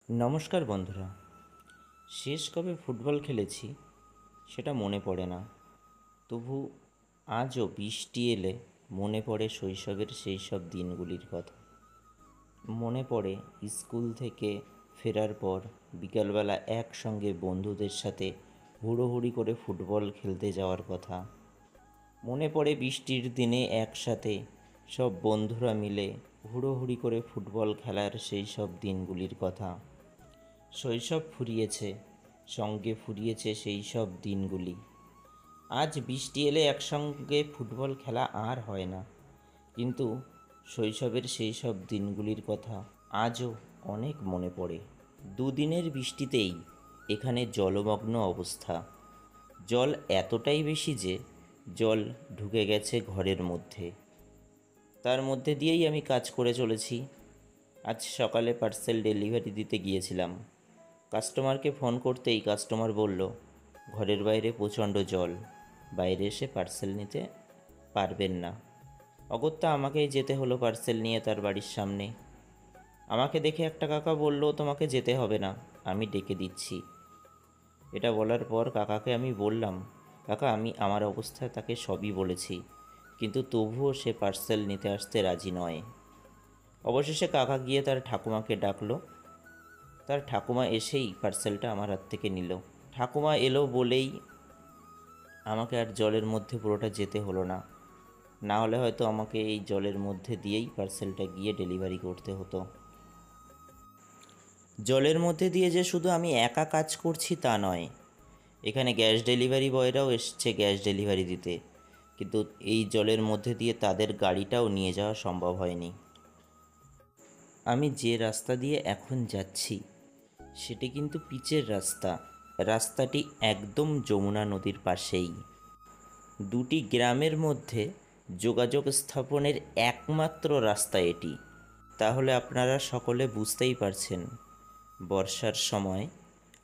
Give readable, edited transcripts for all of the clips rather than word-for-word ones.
নমস্কার বন্ধুরা। শেষ কবে ফুটবল খেলেছি সেটা মনে পড়ে না, তবু আজও বৃষ্টি এলে মনে পড়ে শৈশবের সেই সব দিনগুলির কথা। মনে পড়ে স্কুল থেকে ফেরার পর বিকালবেলা একসঙ্গে বন্ধুদের সাথে হুড়োহুড়ি করে ফুটবল খেলতে যাওয়ার কথা। মনে পড়ে বৃষ্টির দিনে একসাথে সব বন্ধুরা মিলে হুড়োহুড়ি করে ফুটবল খেলার সেই সব দিনগুলির কথা। শৈশব ফুরিয়েছে, সঙ্গে ফুরিয়েছে সেই সব দিনগুলি। আজ বৃষ্টি এলে একসঙ্গে ফুটবল খেলা আর হয় না, কিন্তু শৈশবের সেই সব দিনগুলির কথা আজও অনেক মনে পড়ে। দুদিনের বৃষ্টিতেই এখানে জলমগ্ন অবস্থা। জল এতটাই বেশি যে জল ঢুকে গেছে ঘরের মধ্যে। তার মধ্যে দিয়েই আমি কাজ করে চলেছি। আজ সকালে পার্সেল ডেলিভারি দিতে গিয়েছিলাম। কাস্টমারকে ফোন করতেই কাস্টমার বলল, ঘরের বাইরে প্রচণ্ড জল, বাইরে এসে পার্সেল নিতে পারবেন না। অগত্যা আমাকেই যেতে হলো পার্সেল নিয়ে তার বাড়ির সামনে। আমাকে দেখে একটা কাকা বলল, তোমাকে যেতে হবে না, আমি ডেকে দিচ্ছি। এটা বলার পর কাকাকে আমি বললাম, কাকা আমি আমার অবস্থায় তাকে সবই বলেছি, কিন্তু তবুও সে পার্সেল নিতে আসতে রাজি নয়। অবশেষে কাকা গিয়ে তার ঠাকুমাকে ডাকলো। তার ঠাকুমা এসেই পার্সেলটা আমার হাত থেকে নিল। ঠাকুমা এলো বলেই আমাকে আর জলের মধ্যে পুরোটা যেতে হলো না, না হলে হয়তো আমাকে এই জলের মধ্যে দিয়েই পার্সেলটা গিয়ে ডেলিভারি করতে হতো। জলের মধ্যে দিয়ে যে শুধু আমি একা কাজ করছি তা নয়, এখানে গ্যাস ডেলিভারি বয়রাও এসছে গ্যাস ডেলিভারি দিতে, কিন্তু এই জলের মধ্যে দিয়ে তাদের গাড়িটাও নিয়ে যাওয়া সম্ভব হয়নি। আমি যে রাস্তা দিয়ে এখন যাচ্ছি সেটি কিন্তু পিচের রাস্তা। রাস্তাটি একদম যমুনা নদীর পাশেই। দুটি গ্রামের মধ্যে যোগাযোগ স্থাপনের একমাত্র রাস্তা এটি। তাহলে আপনারা সকলে বুঝতেই পারছেন বর্ষার সময়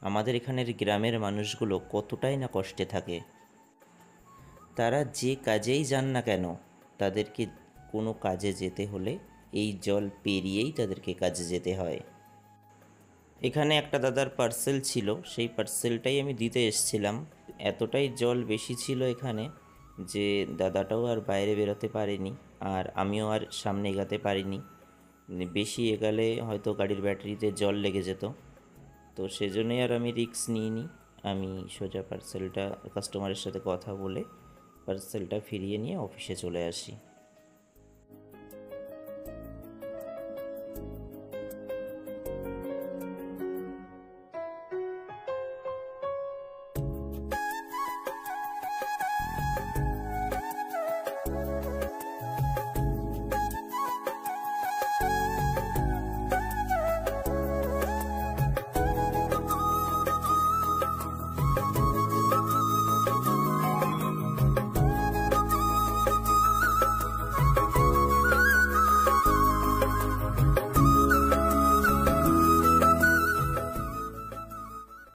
আমাদের এখানের গ্রামের মানুষগুলো কতটাই না কষ্টে থাকে। তারা যে কাজেই যান না কেন, তাদেরকে কোনো কাজে যেতে হলে এই জল পেরিয়েই তাদেরকে কাজে যেতে হয়। এখানে একটা দাদার পার্সেল ছিল, সেই পার্সেলটাই আমি দিতে এসেছিলাম। এতটাই জল বেশি ছিল এখানে যে দাদাটাও আর বাইরে বেরোতে পারেনি, আর আমিও আর সামনে এগাতে পারিনি। বেশি এগালে হয়তো গাড়ির ব্যাটারিতে জল লেগে যেত, তো সেজন্যই আর আমি রিস্ক নিইনি। আমি সোজা পার্সেলটা কাস্টমারের সাথে কথা বলে পার্সেলটা ফিরিয়ে নিয়ে অফিসে চলে আসি।